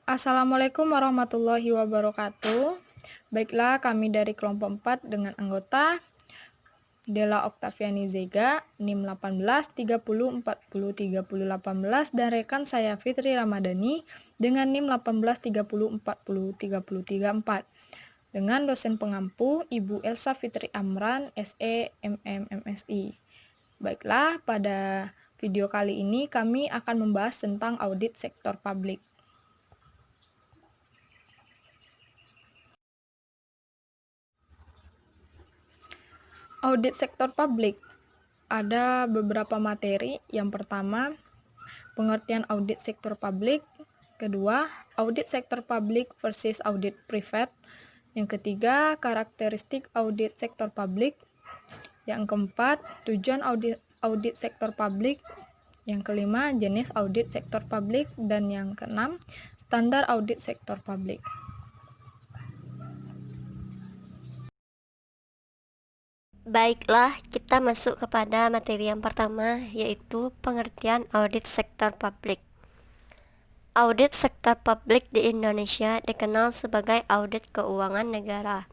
Assalamualaikum warahmatullahi wabarakatuh. Baiklah, kami dari kelompok 4 dengan anggota Della Oktaviani Zega, NIM 18 30 40 30 18 dan rekan saya Fitri Ramadhani dengan NIM 18 30 40 30 34 dengan dosen pengampu Ibu Elsa Fitri Amran, SE, MM, MSI. Baiklah, pada video kali ini kami akan membahas tentang audit sektor publik. Audit sektor publik. Ada beberapa materi. Yang pertama, pengertian audit sektor publik. Kedua, audit sektor publik versus audit privat. Yang ketiga, karakteristik audit sektor publik. Yang keempat, tujuan audit sektor publik. Yang kelima, jenis audit sektor publik. Dan yang keenam, standar audit sektor publik. Baiklah, kita masuk kepada materi yang pertama, yaitu pengertian audit sektor publik. Audit sektor publik di Indonesia dikenal sebagai audit keuangan negara.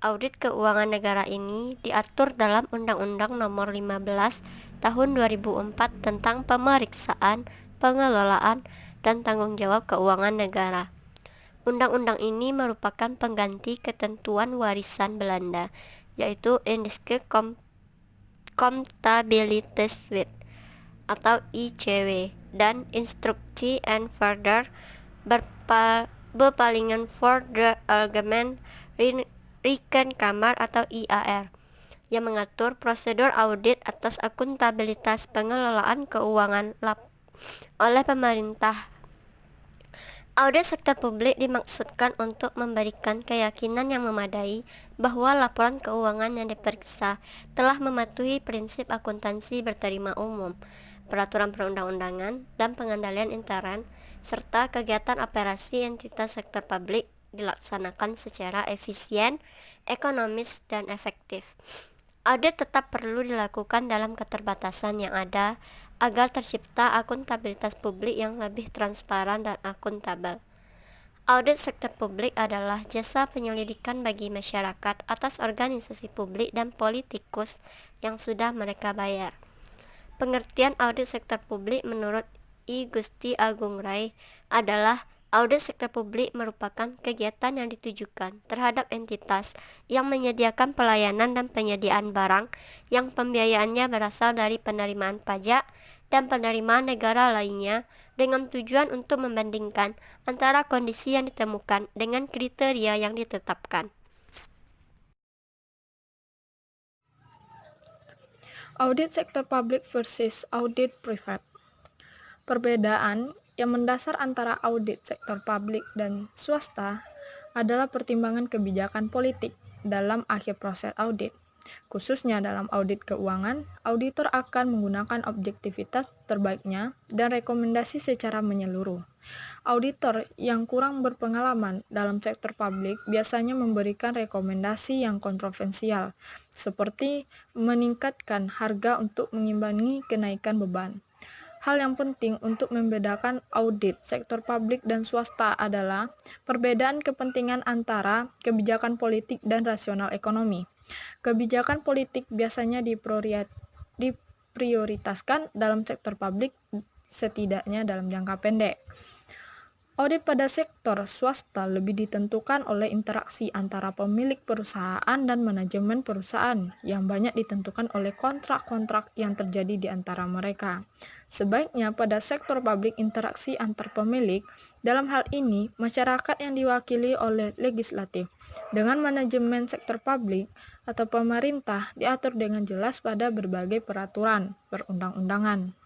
Audit keuangan negara ini diatur dalam Undang-Undang Nomor 15 Tahun 2004 tentang pemeriksaan, pengelolaan, dan tanggung jawab keuangan negara. Undang-undang ini merupakan pengganti ketentuan warisan Belanda, yaitu Indische Comptabiliteit atau ICW dan Instructie en Verder Bepalingen voor de Algemene Rekenkamer atau IAR yang mengatur prosedur audit atas akuntabilitas pengelolaan keuangan oleh pemerintah. Audit sektor publik dimaksudkan untuk memberikan keyakinan yang memadai bahwa laporan keuangan yang diperiksa telah mematuhi prinsip akuntansi berterima umum, peraturan perundang-undangan, dan pengendalian intern, serta kegiatan operasi entitas sektor publik dilaksanakan secara efisien, ekonomis, dan efektif. Audit tetap perlu dilakukan dalam keterbatasan yang ada agar tercipta akuntabilitas publik yang lebih transparan dan akuntabel. Audit sektor publik adalah jasa penyelidikan bagi masyarakat atas organisasi publik dan politikus yang sudah mereka bayar. Pengertian audit sektor publik menurut I Gusti Agung Rai adalah audit sektor publik merupakan kegiatan yang ditujukan terhadap entitas yang menyediakan pelayanan dan penyediaan barang yang pembiayaannya berasal dari penerimaan pajak dan penerimaan negara lainnya dengan tujuan untuk membandingkan antara kondisi yang ditemukan dengan kriteria yang ditetapkan. Audit sektor publik versus audit privat. Perbedaan yang mendasar antara audit sektor publik dan swasta adalah pertimbangan kebijakan politik dalam akhir proses audit. Khususnya dalam audit keuangan, auditor akan menggunakan objektivitas terbaiknya dan rekomendasi secara menyeluruh. Auditor yang kurang berpengalaman dalam sektor publik biasanya memberikan rekomendasi yang kontroversial, seperti meningkatkan harga untuk mengimbangi kenaikan beban. Hal yang penting untuk membedakan audit sektor publik dan swasta adalah perbedaan kepentingan antara kebijakan politik dan rasional ekonomi. Kebijakan politik biasanya diprioritaskan dalam sektor publik, setidaknya dalam jangka pendek. Audit pada sektor swasta lebih ditentukan oleh interaksi antara pemilik perusahaan dan manajemen perusahaan yang banyak ditentukan oleh kontrak-kontrak yang terjadi di antara mereka. Sebaiknya pada sektor publik interaksi antar pemilik, dalam hal ini masyarakat yang diwakili oleh legislatif, dengan manajemen sektor publik atau pemerintah diatur dengan jelas pada berbagai peraturan perundang-undangan.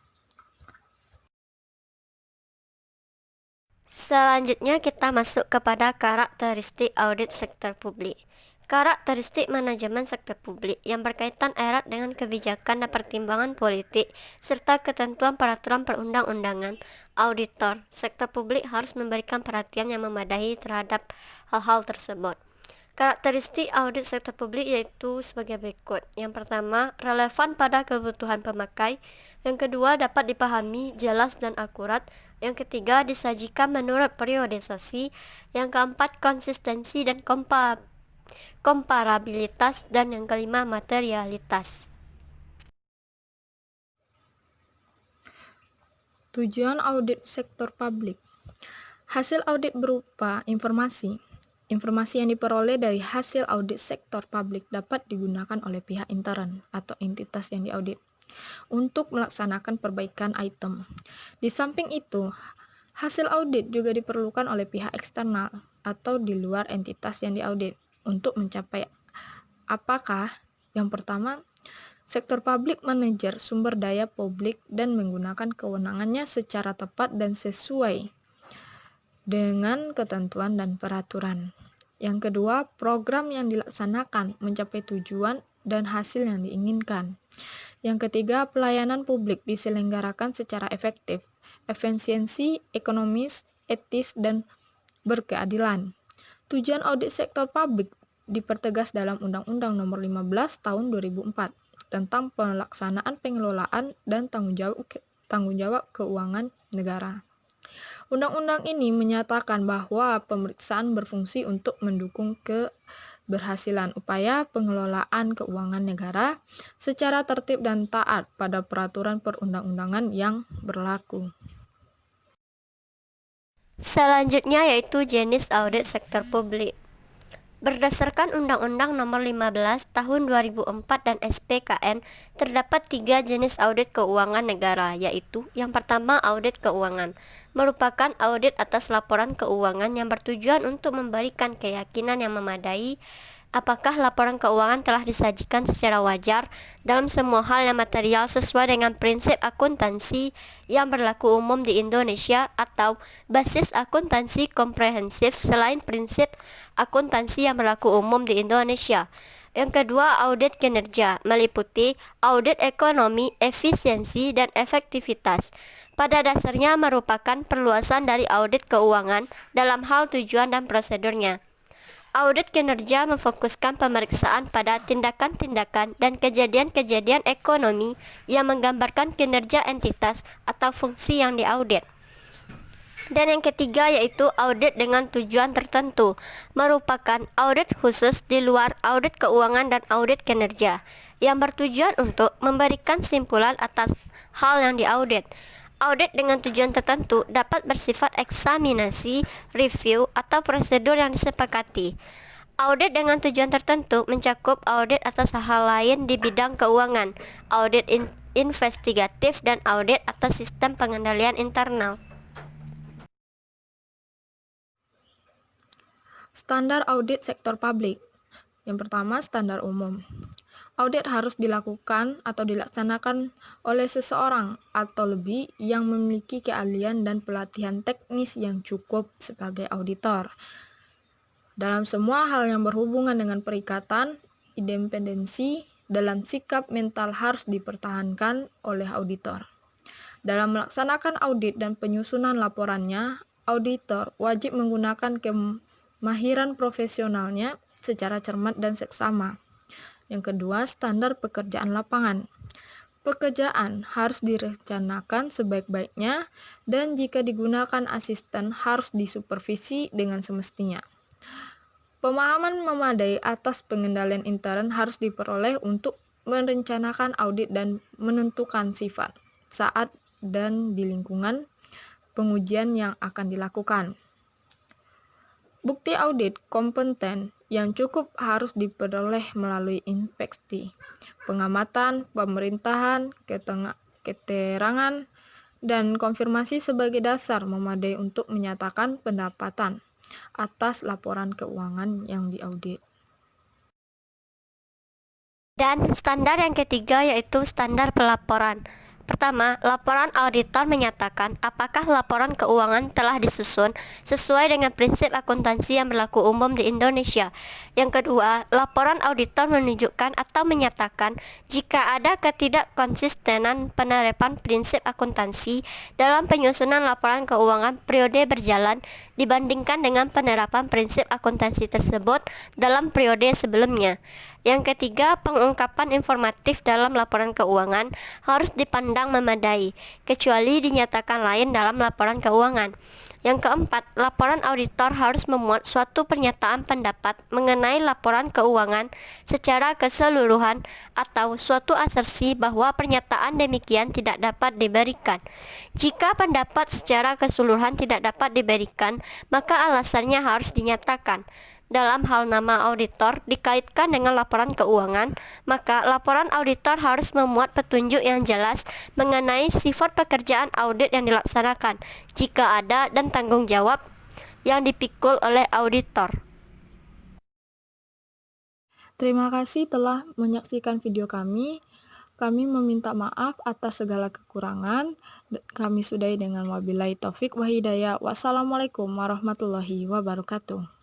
Selanjutnya kita masuk kepada karakteristik audit sektor publik. Karakteristik manajemen sektor publik yang berkaitan erat dengan kebijakan dan pertimbangan politik serta ketentuan peraturan perundang-undangan. Auditor sektor publik harus memberikan perhatian yang memadai terhadap hal-hal tersebut. Karakteristik audit sektor publik yaitu sebagai berikut. Yang pertama, relevan pada kebutuhan pemakai. Yang kedua, dapat dipahami, jelas dan akurat. Yang ketiga, disajikan menurut periodisasi. Yang keempat, konsistensi dan komparabilitas. Dan yang kelima, materialitas. Tujuan audit sektor publik. Hasil audit berupa informasi. Informasi yang diperoleh dari hasil audit sektor publik dapat digunakan oleh pihak intern atau entitas yang diaudit untuk melaksanakan perbaikan item. Di samping itu, hasil audit juga diperlukan oleh pihak eksternal atau di luar entitas yang diaudit untuk mencapai apakah yang pertama, sektor publik manajer sumber daya publik dan menggunakan kewenangannya secara tepat dan sesuai dengan ketentuan dan peraturan. Yang kedua, program yang dilaksanakan mencapai tujuan dan hasil yang diinginkan. Yang ketiga, pelayanan publik diselenggarakan secara efektif, efisiensi, ekonomis, etis, dan berkeadilan. Tujuan audit sektor publik dipertegas dalam Undang-Undang Nomor 15 Tahun 2004 tentang pelaksanaan pengelolaan dan tanggung jawab keuangan negara. Undang-undang ini menyatakan bahwa pemeriksaan berfungsi untuk mendukung keberhasilan upaya pengelolaan keuangan negara secara tertib dan taat pada peraturan perundang-undangan yang berlaku. Selanjutnya yaitu jenis audit sektor publik. Berdasarkan Undang-Undang Nomor 15 Tahun 2004 dan SPKN, terdapat 3 jenis audit keuangan negara, yaitu yang pertama audit keuangan, merupakan audit atas laporan keuangan yang bertujuan untuk memberikan keyakinan yang memadai apakah laporan keuangan telah disajikan secara wajar dalam semua hal yang material sesuai dengan prinsip akuntansi yang berlaku umum di Indonesia atau basis akuntansi komprehensif selain prinsip akuntansi yang berlaku umum di Indonesia. Yang kedua, audit kinerja, meliputi audit ekonomi, efisiensi, dan efektivitas. Pada dasarnya merupakan perluasan dari audit keuangan dalam hal tujuan dan prosedurnya. Audit kinerja memfokuskan pemeriksaan pada tindakan-tindakan dan kejadian-kejadian ekonomi yang menggambarkan kinerja entitas atau fungsi yang diaudit. Dan yang ketiga yaitu audit dengan tujuan tertentu, merupakan audit khusus di luar audit keuangan dan audit kinerja, yang bertujuan untuk memberikan simpulan atas hal yang diaudit. Audit dengan tujuan tertentu dapat bersifat eksaminasi, review, atau prosedur yang disepakati. Audit dengan tujuan tertentu mencakup audit atas hal lain di bidang keuangan, audit investigatif, dan audit atas sistem pengendalian internal. Standar audit sektor publik. Yang pertama, standar umum. Audit harus dilakukan atau dilaksanakan oleh seseorang atau lebih yang memiliki keahlian dan pelatihan teknis yang cukup sebagai auditor. Dalam semua hal yang berhubungan dengan perikatan, independensi dalam sikap mental harus dipertahankan oleh auditor. Dalam melaksanakan audit dan penyusunan laporannya, auditor wajib menggunakan kemahiran profesionalnya secara cermat dan seksama. Yang kedua, standar pekerjaan lapangan. Pekerjaan harus direncanakan sebaik-baiknya dan jika digunakan asisten harus disupervisi dengan semestinya. Pemahaman memadai atas pengendalian intern harus diperoleh untuk merencanakan audit dan menentukan sifat, saat, dan di lingkungan pengujian yang akan dilakukan. Bukti audit kompeten yang cukup harus diperoleh melalui inspeksi, pengamatan, pemerintahan, keterangan, dan konfirmasi sebagai dasar memadai untuk menyatakan pendapatan atas laporan keuangan yang diaudit. Dan standar yang ketiga yaitu standar pelaporan. Pertama, laporan auditor menyatakan apakah laporan keuangan telah disusun sesuai dengan prinsip akuntansi yang berlaku umum di Indonesia. Yang kedua, laporan auditor menunjukkan atau menyatakan jika ada ketidakkonsistenan penerapan prinsip akuntansi dalam penyusunan laporan keuangan periode berjalan dibandingkan dengan penerapan prinsip akuntansi tersebut dalam periode sebelumnya. Yang ketiga, pengungkapan informatif dalam laporan keuangan harus dipandang dipandang memadai, kecuali dinyatakan lain dalam laporan keuangan. Yang keempat, laporan auditor harus memuat suatu pernyataan pendapat mengenai laporan keuangan secara keseluruhan atau suatu asersi bahwa pernyataan demikian tidak dapat diberikan. Jika pendapat secara keseluruhan tidak dapat diberikan, maka alasannya harus dinyatakan. Dalam hal nama auditor dikaitkan dengan laporan keuangan, maka laporan auditor harus memuat petunjuk yang jelas mengenai sifat pekerjaan audit yang dilaksanakan, jika ada, dan tanggung jawab yang dipikul oleh auditor. Terima kasih telah menyaksikan video kami. Kami meminta maaf atas segala kekurangan. Kami sudahi dengan wabillahi taufik wa hidayah. Wassalamualaikum warahmatullahi wabarakatuh.